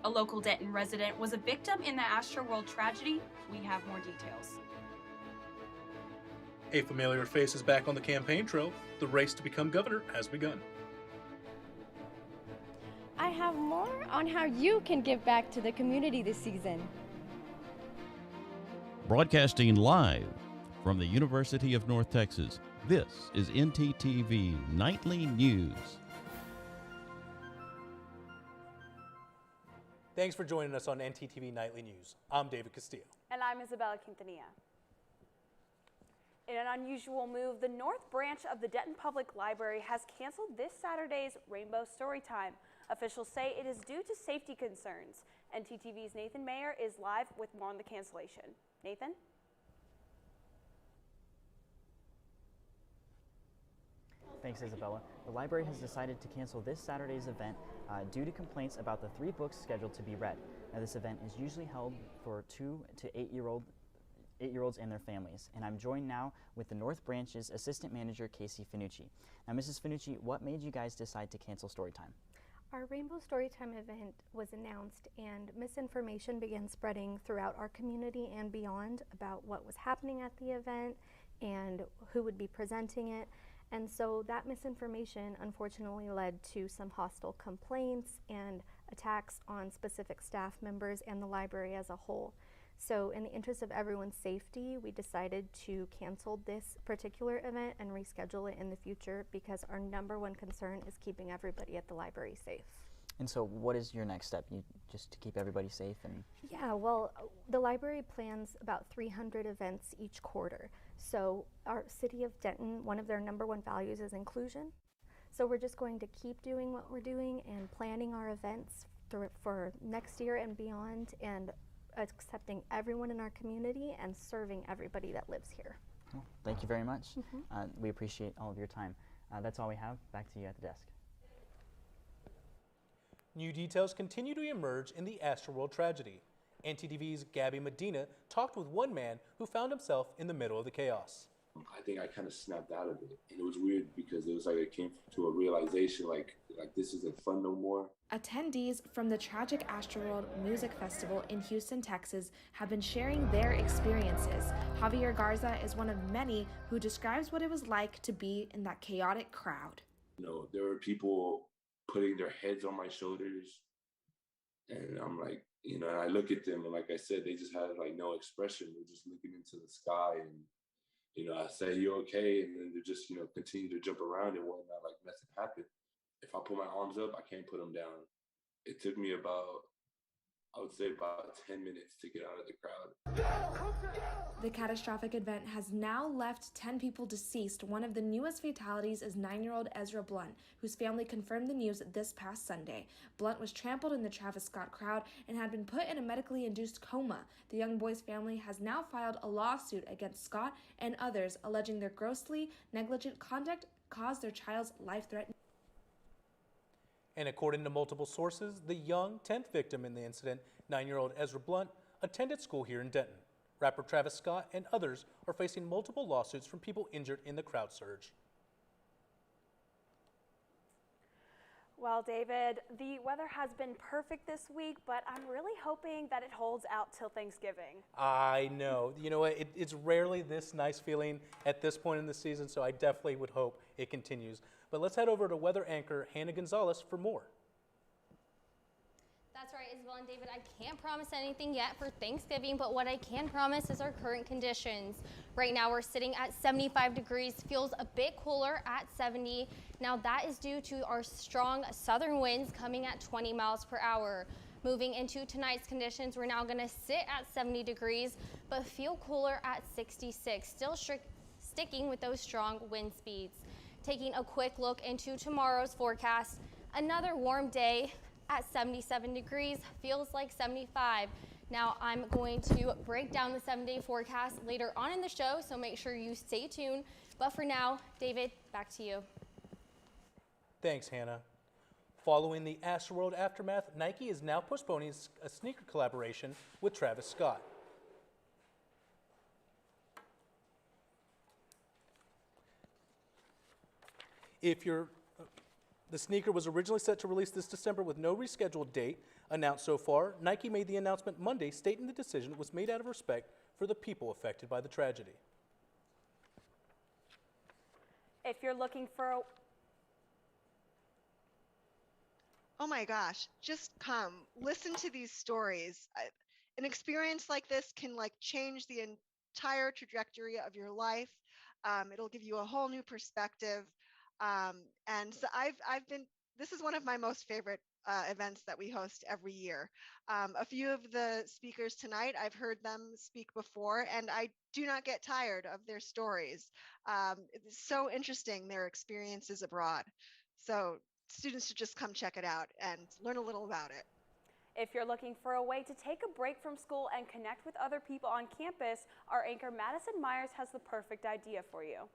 A local Denton resident was a victim in the Astroworld tragedy. We have more details. A familiar face is back on the campaign trail. The race to become governor has begun. I have more on how you can give back to the community this season. Broadcasting live from the University of North Texas, this is ntTV Nightly News. Thanks for joining us on ntTV Nightly News. I'm David Castillo. And I'm Isabella Quintanilla. In an unusual move, the North Branch of the Denton Public Library has canceled this Saturday's Rainbow Storytime. Officials say it is due to safety concerns. ntTV's Nathan Mayer is live with more on the cancellation. Nathan? Thanks, Isabella. The library has decided to cancel this Saturday's event due to complaints about the 3 books scheduled to be read. Now, this event is usually held for 2 to 8-year-olds and their families. And I'm joined now with the North Branch's Assistant Manager, Casey Finucci. Now, Mrs. Finucci, what made you guys decide to cancel Storytime? Our Rainbow Storytime event was announced and misinformation began spreading throughout our community and beyond about what was happening at the event and who would be presenting it. And so that misinformation unfortunately led to some hostile complaints and attacks on specific staff members and the library as a whole. So in the interest of everyone's safety, we decided to cancel this particular event and reschedule it in the future because our #1 concern is keeping everybody at the library safe. And so what is your next step? Just to keep everybody safe? Yeah, well, the library plans about 300 events each quarter. So our city of Denton, one of their #1 values is inclusion. So we're just going to keep doing what we're doing and planning our events for next year and beyond, and accepting everyone in our community and serving everybody that lives here. Well, thank you very much. We appreciate all of your time. That's all we have. Back to you at the desk. New details continue to emerge in the Astroworld tragedy. ntTV's Gabby Medina talked with one man who found himself in the middle of the chaos. I think I kind of snapped out of it. And it was weird because it was like it came to a realization like this isn't fun no more. Attendees from the tragic Astroworld Music Festival in Houston, Texas have been sharing their experiences. Javier Garza is one of many who describes what it was like to be in that chaotic crowd. You know, there were people putting their heads on my shoulders, and I'm like, you know, and I look at them and like I said, they just had like no expression. They're just looking into the sky, and you know, I say, "You okay?" And then they just, you know, continue to jump around and whatnot, like nothing happened. If I put my arms up, I can't put them down. It took me about, I would say about 10 minutes to get out of the crowd. The catastrophic event has now left 10 people deceased. One of the newest fatalities is 9-year-old Ezra Blunt, whose family confirmed the news this past Sunday. Blunt was trampled in the Travis Scott crowd and had been put in a medically induced coma. The young boy's family has now filed a lawsuit against Scott and others, alleging their grossly negligent conduct caused their child's life-threatening. And according to multiple sources, the young 10th victim in the incident, 9-year-old Ezra Blunt, attended school here in Denton. Rapper Travis Scott and others are facing multiple lawsuits from people injured in the crowd surge. Well, David, the weather has been perfect this week, but I'm really hoping that it holds out till Thanksgiving. I know. You know, it's rarely this nice feeling at this point in the season, so I definitely would hope it continues. But let's head over to weather anchor Hannah Gonzalez for more. That's right, Isabel and David. I can't promise anything yet for Thanksgiving, but what I can promise is our current conditions. Right now we're sitting at 75 degrees, feels a bit cooler at 70. Now that is due to our strong southern winds coming at 20 miles per hour. Moving into tonight's conditions, we're now gonna sit at 70 degrees, but feel cooler at 66, still sticking with those strong wind speeds. Taking a quick look into tomorrow's forecast, another warm day at 77 degrees, feels like 75. Now I'm going to break down the 7-day forecast later on in the show, so make sure you stay tuned. But for now, David, back to you. Thanks, Hannah. Following the Astroworld aftermath, Nike is now postponing a sneaker collaboration with Travis Scott. If you're The sneaker was originally set to release this December with no rescheduled date announced so far. Nike made the announcement Monday, stating the decision was made out of respect for the people affected by the tragedy. If you're looking for a Oh my gosh, just come. Listen to these stories. An experience like this can change the entire trajectory of your life. It'll give you a whole new perspective. And so this is one of my most favorite events that we host every year. A few of the speakers tonight, I've heard them speak before, and I do not get tired of their stories. It's so interesting, their experiences abroad. So students should just come check it out and learn a little about it. If you're looking for a way to take a break from school and connect with other people on campus, our anchor Madison Myers has the perfect idea for you.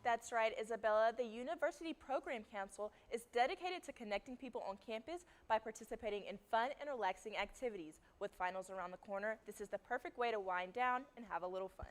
That's right, Isabella. The University Program Council is dedicated to connecting people on campus by participating in fun and relaxing activities. With finals around the corner, this is the perfect way to wind down and have a little fun.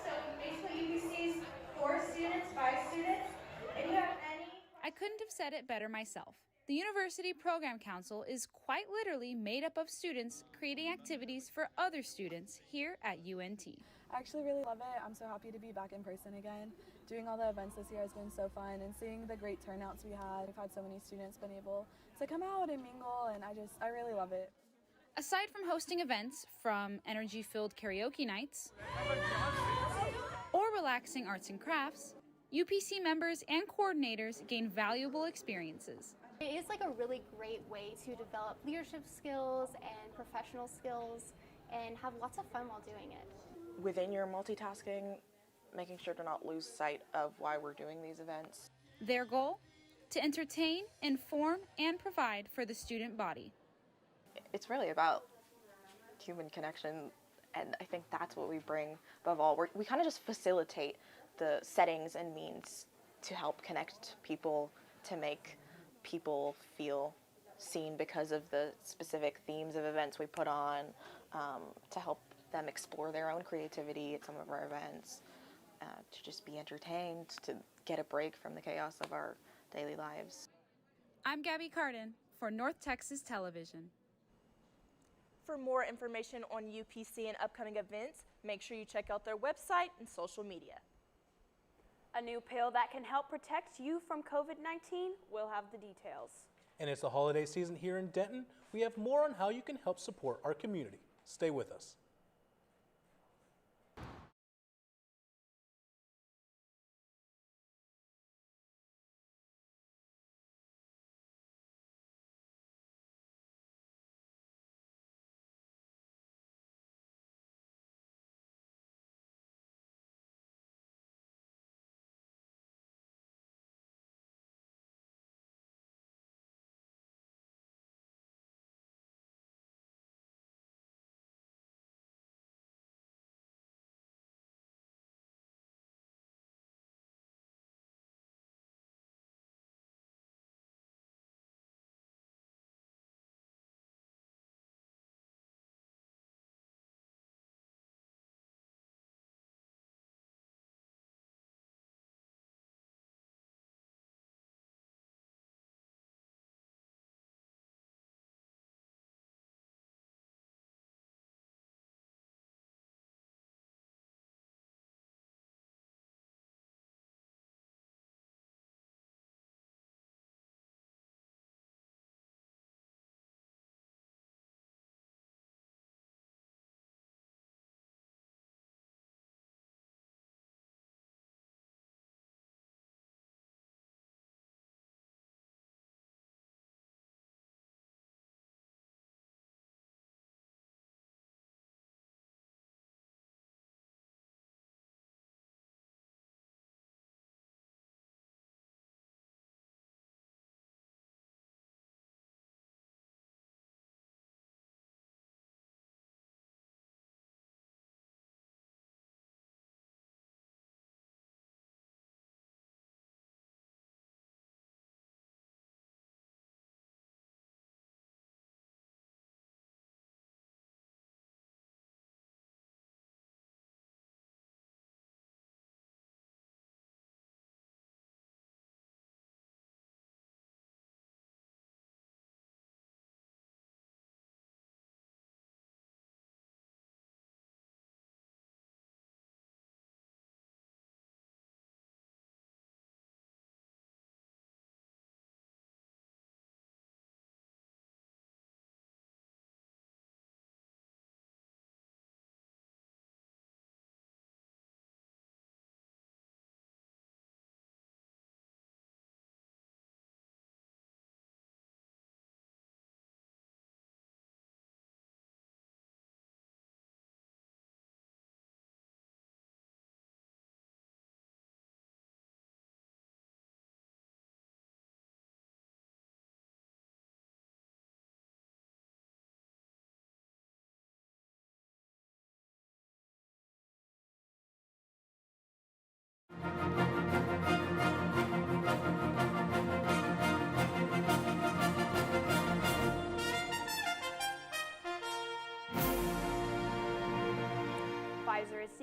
So basically UBC's 4 students, 5 students. If you have any... I couldn't have said it better myself. The University Program Council is quite literally made up of students creating activities for other students here at UNT. I actually really love it. I'm so happy to be back in person again. Doing all the events this year has been so fun, and seeing the great turnouts we had. We've had so many students been able to come out and mingle, and I really love it. Aside from hosting events from energy-filled karaoke nights or relaxing arts and crafts, UPC members and coordinators gain valuable experiences. It is like a really great way to develop leadership skills and professional skills and have lots of fun while doing it. Within your multitasking, making sure to not lose sight of why we're doing these events. Their goal? To entertain, inform, and provide for the student body. It's really about human connection, and I think that's what we bring above all. We kind of just facilitate the settings and means to help connect people, to make people feel seen because of the specific themes of events we put on, to help them explore their own creativity at some of our events, to just be entertained, to get a break from the chaos of our daily lives. I'm Gabby Cardin for North Texas Television. For more information on UPC and upcoming events, make sure you check out their website and social media. A new pill that can help protect you from COVID-19. We'll have the details. And it's the holiday season here in Denton. We have more on how you can help support our community. Stay with us.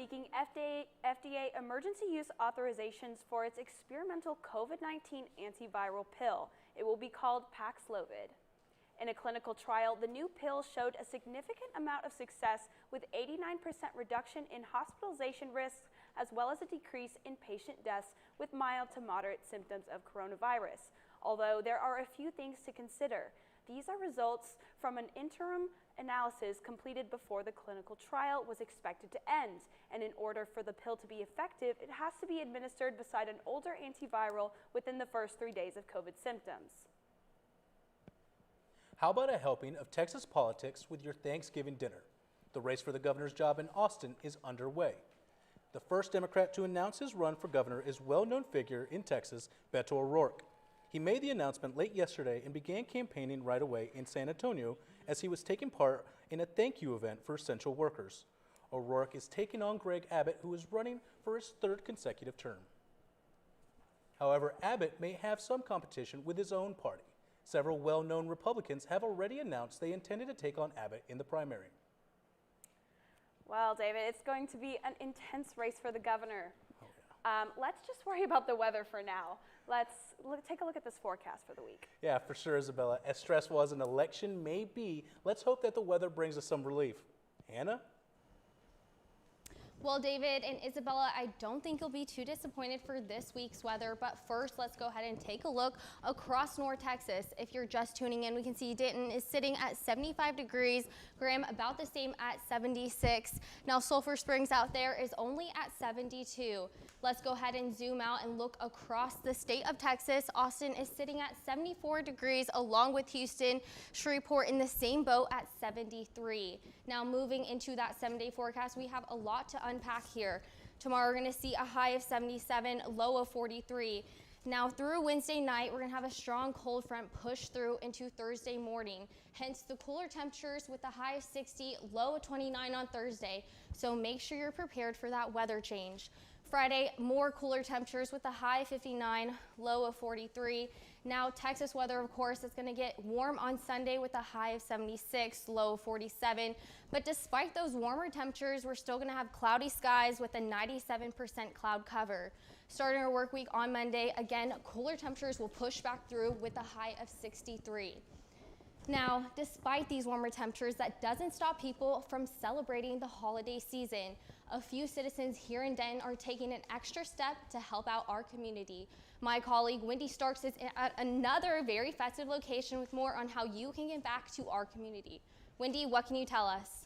seeking FDA emergency use authorizations for its experimental COVID-19 antiviral pill. It will be called Paxlovid. In a clinical trial, the new pill showed a significant amount of success with 89% reduction in hospitalization risks, as well as a decrease in patient deaths with mild to moderate symptoms of coronavirus. Although there are a few things to consider. These are results from an interim analysis completed before the clinical trial was expected to end. And in order for the pill to be effective, it has to be administered beside an older antiviral within the first 3 days of COVID symptoms. How about a helping of Texas politics with your Thanksgiving dinner? The race for the governor's job in Austin is underway. The first Democrat to announce his run for governor is well-known figure in Texas, Beto O'Rourke. He made the announcement late yesterday and began campaigning right away in San Antonio as he was taking part in a thank you event for essential workers. O'Rourke is taking on Greg Abbott, who is running for his third consecutive term. However, Abbott may have some competition with his own party. Several well-known Republicans have already announced they intended to take on Abbott in the primary. Well, David, it's going to be an intense race for the governor. Let's just worry about the weather for now. Let's take a look at this forecast for the week. Yeah, for sure, Isabella. As stressful as an election may be, let's hope that the weather brings us some relief. Hannah? Well, David and Isabella, I don't think you'll be too disappointed for this week's weather, but first let's go ahead and take a look across North Texas. If you're just tuning in, we can see Denton is sitting at 75 degrees, Graham about the same at 76. Now Sulphur Springs out there is only at 72. Let's go ahead and zoom out and look across the state of Texas. Austin is sitting at 74 degrees along with Houston. Shreveport in the same boat at 73. Now moving into that 7-day forecast, we have a lot to unpack here. Tomorrow we're going to see a high of 77, low of 43. Now through Wednesday night, we're going to have a strong cold front push through into Thursday morning. Hence the cooler temperatures with a high of 60, low of 29 on Thursday. So make sure you're prepared for that weather change. Friday, more cooler temperatures with a high of 59, low of 43. Now Texas weather, of course, is going to get warm on Sunday with a high of 76, low of 47. But despite those warmer temperatures, we're still going to have cloudy skies with a 97% cloud cover. Starting our work week on Monday, again, cooler temperatures will push back through with a high of 63. Now, despite these warmer temperatures, that doesn't stop people from celebrating the holiday season. A few citizens here in Denton are taking an extra step to help out our community. My colleague Wendy Starks is at another very festive location with more on how you can give back to our community. Wendy, what can you tell us?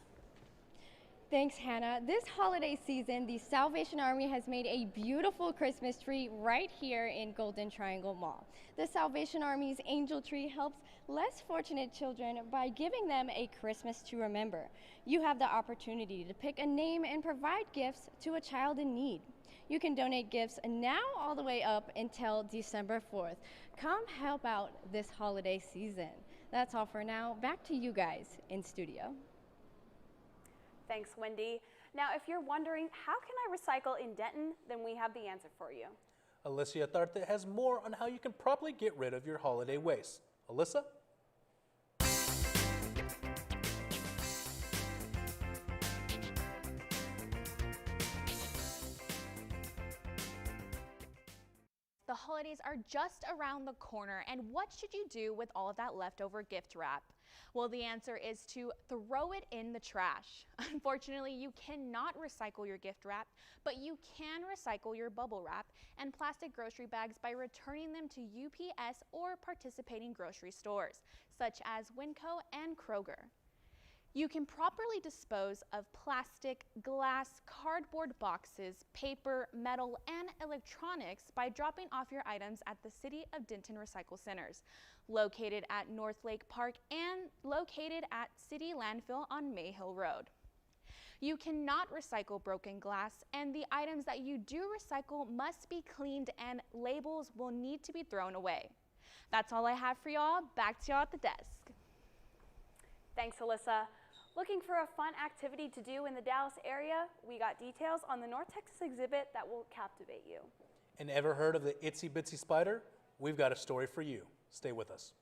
Thanks, Hannah. This holiday season, the Salvation Army has made a beautiful Christmas tree right here in Golden Triangle Mall. The Salvation Army's angel tree helps less fortunate children by giving them a Christmas to remember. You have the opportunity to pick a name and provide gifts to a child in need. You can donate gifts now all the way up until December 4th. Come help out this holiday season. That's all for now. Back to you guys in studio. Thanks, Wendy. Now, if you're wondering, how can I recycle in Denton, then we have the answer for you. Alicia Tharte has more on how you can properly get rid of your holiday waste. Alyssa? The holidays are just around the corner, and what should you do with all of that leftover gift wrap? Well, the answer is to throw it in the trash. Unfortunately, you cannot recycle your gift wrap, but you can recycle your bubble wrap and plastic grocery bags by returning them to UPS or participating grocery stores, such as Winco and Kroger. You can properly dispose of plastic, glass, cardboard boxes, paper, metal, and electronics by dropping off your items at the City of Denton Recycle Centers, located at North Lake Park and located at City Landfill on Mayhill Road. You cannot recycle broken glass, and the items that you do recycle must be cleaned and labels will need to be thrown away. That's all I have for y'all. Back to y'all at the desk. Thanks, Alyssa. Looking for a fun activity to do in the Dallas area? We got details on the North Texas exhibit that will captivate you. And ever heard of the Itsy Bitsy Spider? We've got a story for you. Stay with us.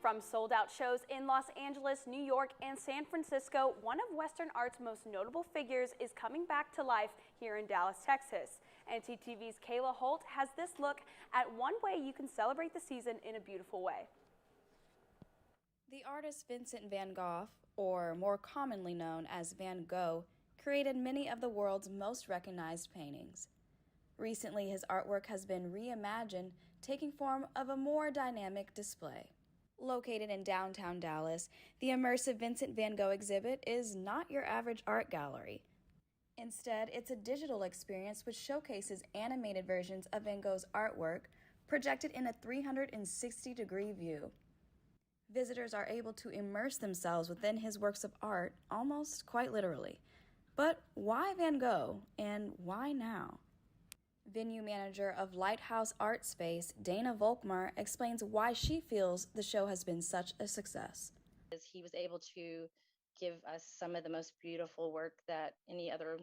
From sold-out shows in Los Angeles, New York, and San Francisco, one of Western art's most notable figures is coming back to life here in Dallas, Texas. ntTV's Kayla Holt has this look at one way you can celebrate the season in a beautiful way. The artist Vincent van Gogh, or more commonly known as Van Gogh, created many of the world's most recognized paintings. Recently, his artwork has been reimagined, taking form of a more dynamic display. Located in downtown Dallas, the immersive Vincent van Gogh exhibit is not your average art gallery. Instead, it's a digital experience which showcases animated versions of Van Gogh's artwork projected in a 360-degree view. Visitors are able to immerse themselves within his works of art almost quite literally. But why Van Gogh, and why now? Venue manager of Lighthouse Art Space, Dana Volkmar, explains why she feels the show has been such a success. He was able to give us some of the most beautiful work that any other,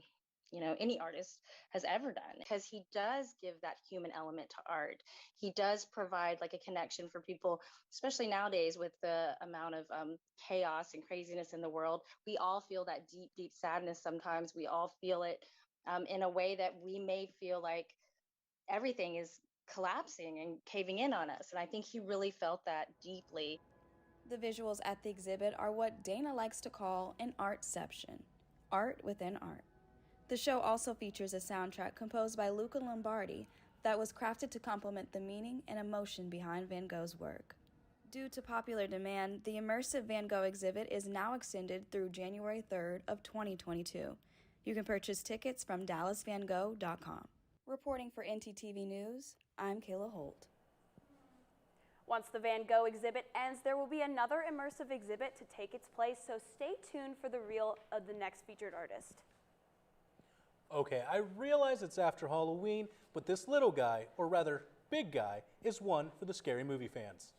any artist has ever done, because he does give that human element to art. He does provide like a connection for people, especially nowadays with the amount of chaos and craziness in the world. We all feel that deep, deep sadness sometimes. We all feel it in a way that we may feel like everything is collapsing and caving in on us. And I think he really felt that deeply. The visuals at the exhibit are what Dana likes to call an artception, art within art. The show also features a soundtrack composed by Luca Lombardi that was crafted to complement the meaning and emotion behind Van Gogh's work. Due to popular demand, the immersive Van Gogh exhibit is now extended through January 3rd of 2022. You can purchase tickets from dallasvangogh.com. Reporting for ntTV News, I'm Kayla Holt. Once the Van Gogh exhibit ends, there will be another immersive exhibit to take its place, so stay tuned for the reveal of the next featured artist. Okay, I realize it's after Halloween, but this little guy, or rather big guy, is one for the scary movie fans.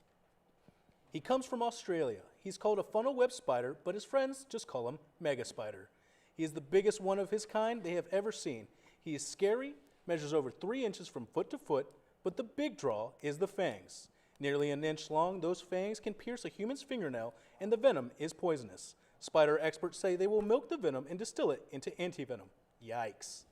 He comes from Australia. He's called a funnel web spider, but his friends just call him Mega Spider. He is the biggest one of his kind they have ever seen. He is scary, measures over 3 inches from foot to foot, but the big draw is the fangs. Nearly an inch long, those fangs can pierce a human's fingernail, and the venom is poisonous. Spider experts say they will milk the venom and distill it into antivenom. Yikes.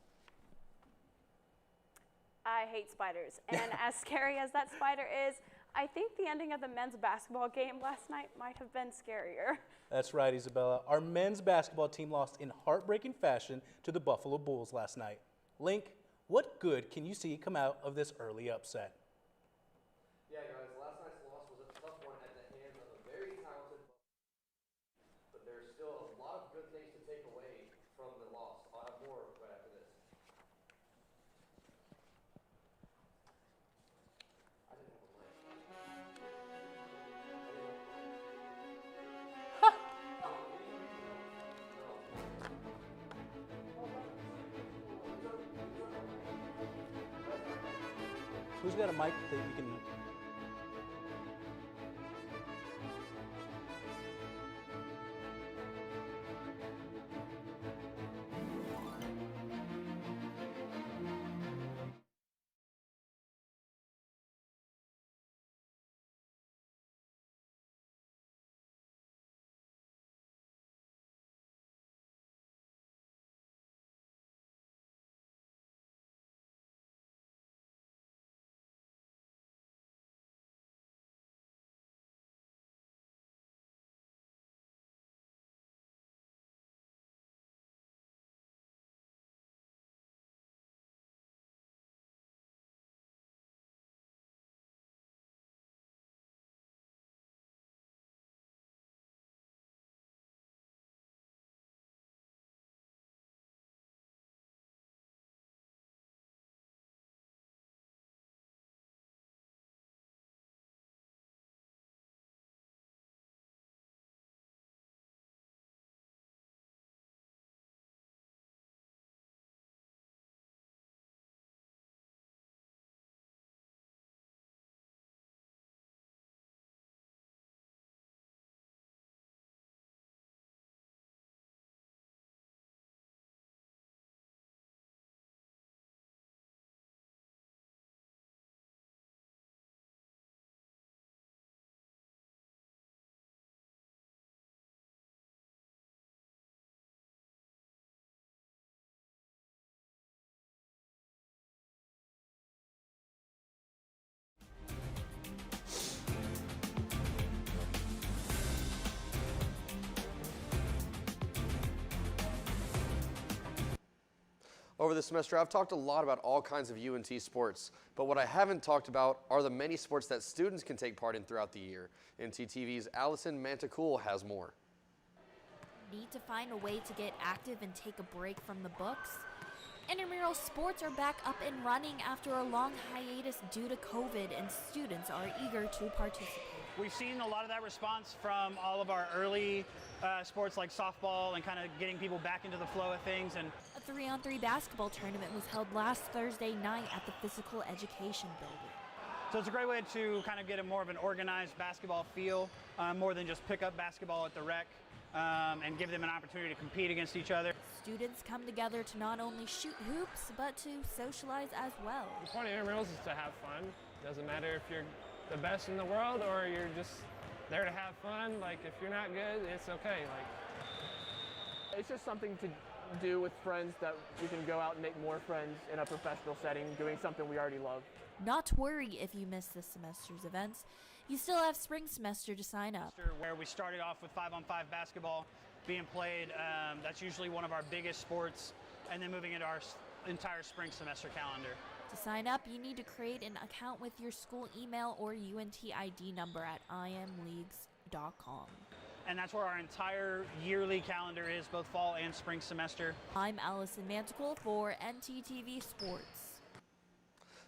I hate spiders, and as scary as that spider is, I think the ending of the men's basketball game last night might have been scarier. That's right, Isabella. Our men's basketball team lost in heartbreaking fashion to the Buffalo Bulls last night. Link, what good can you see come out of this early upset? Yeah, guys, last night's loss was a tough one at the hands of a very talented Buffalo, but there's still a lot of good things to take away from the loss. I'll have more right after this. I didn't have a leg. Who's got a mic that you can Over the semester, I've talked a lot about all kinds of UNT sports, but what I haven't talked about are the many sports that students can take part in throughout the year. ntTV's Allison Manticool has more. Need to find a way to get active and take a break from the books? Intramural sports are back up and running after a long hiatus due to COVID, and students are eager to participate. We've seen a lot of that response from all of our early sports like softball and kind of getting people back into the flow of things. And a 3-on-3 basketball tournament was held last Thursday night at the Physical Education Building. So it's a great way to kind of get a more of an organized basketball feel, more than just pick up basketball at the rec, and give them an opportunity to compete against each other. Students come together to not only shoot hoops, but to socialize as well. The point of intramurals is to have fun. Doesn't matter if you're the best in the world or you're just there to have fun. Like, if you're not good, it's okay. Like, it's just something to do with friends that we can go out and make more friends in a professional setting, doing something we already love. Not to worry if you miss this semester's events. You still have spring semester to sign up. Where we started off with 5-on-5 basketball being played, that's usually one of our biggest sports, and then moving into our entire spring semester calendar. To sign up, you need to create an account with your school email or UNT ID number at imleagues.com. And that's where our entire yearly calendar is, both fall and spring semester. I'm Allison Manticool for ntTV Sports.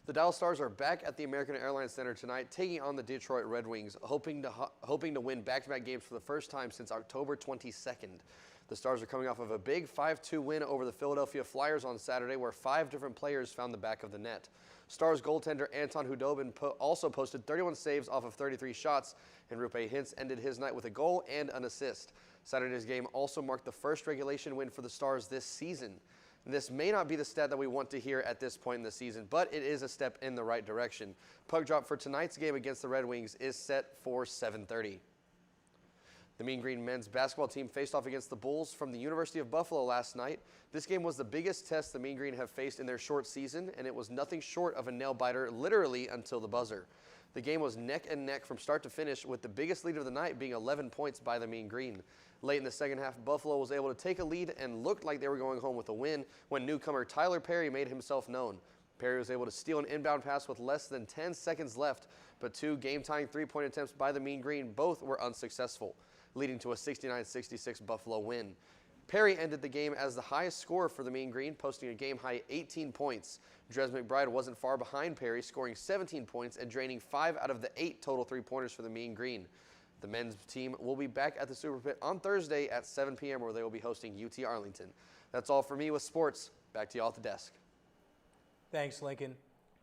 The Dallas Stars are back at the American Airlines Center tonight, taking on the Detroit Red Wings, hoping to win back-to-back games for the first time since October 22nd. The Stars are coming off of a big 5-2 win over the Philadelphia Flyers on Saturday, where 5 different players found the back of the net. Stars goaltender Anton Hudobin also posted 31 saves off of 33 shots, and Roope Hintz ended his night with a goal and an assist. Saturday's game also marked the first regulation win for the Stars this season. This may not be the stat that we want to hear at this point in the season, but it is a step in the right direction. Puck drop for tonight's game against the Red Wings is set for 7:30. The Mean Green men's basketball team faced off against the Bulls from the University of Buffalo last night. This game was the biggest test the Mean Green have faced in their short season, and it was nothing short of a nail-biter literally until the buzzer. The game was neck and neck from start to finish, with the biggest lead of the night being 11 points by the Mean Green. Late in the second half, Buffalo was able to take a lead and looked like they were going home with a win when newcomer Tyler Perry made himself known. Perry was able to steal an inbound pass with less than 10 seconds left, but 2 game-tying three-point attempts by the Mean Green both were unsuccessful, leading to a 69-66 Buffalo win. Perry ended the game as the highest scorer for the Mean Green, posting a game-high 18 points. Dres McBride wasn't far behind Perry, scoring 17 points and draining 5 out of the 8 total three-pointers for the Mean Green. The men's team will be back at the Super Pit on Thursday at 7 p.m. where they will be hosting UT Arlington. That's all for me with sports. Back to y'all at the desk. Thanks, Lincoln.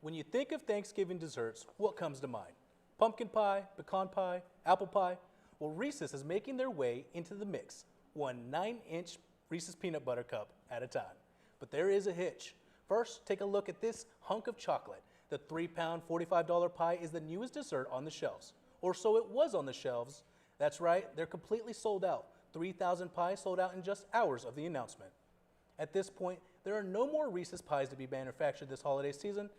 When you think of Thanksgiving desserts, what comes to mind? Pumpkin pie, pecan pie, apple pie? Well, Reese's is making their way into the mix, one 9-inch Reese's peanut butter cup at a time. But there is a hitch. First, take a look at this hunk of chocolate. The 3-pound, $45 pie is the newest dessert on the shelves. Or so it was on the shelves. That's right, they're completely sold out. 3,000 pies sold out in just hours of the announcement. At this point, there are no more Reese's pies to be manufactured this holiday season.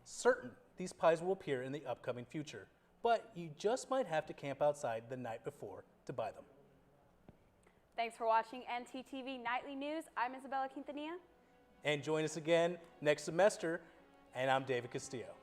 Certain these pies will appear in the upcoming future, but you just might have to camp outside the night before to buy them. Thanks for watching ntTV Nightly News. I'm Isabella Quintanilla. And join us again next semester, and I'm David Castillo.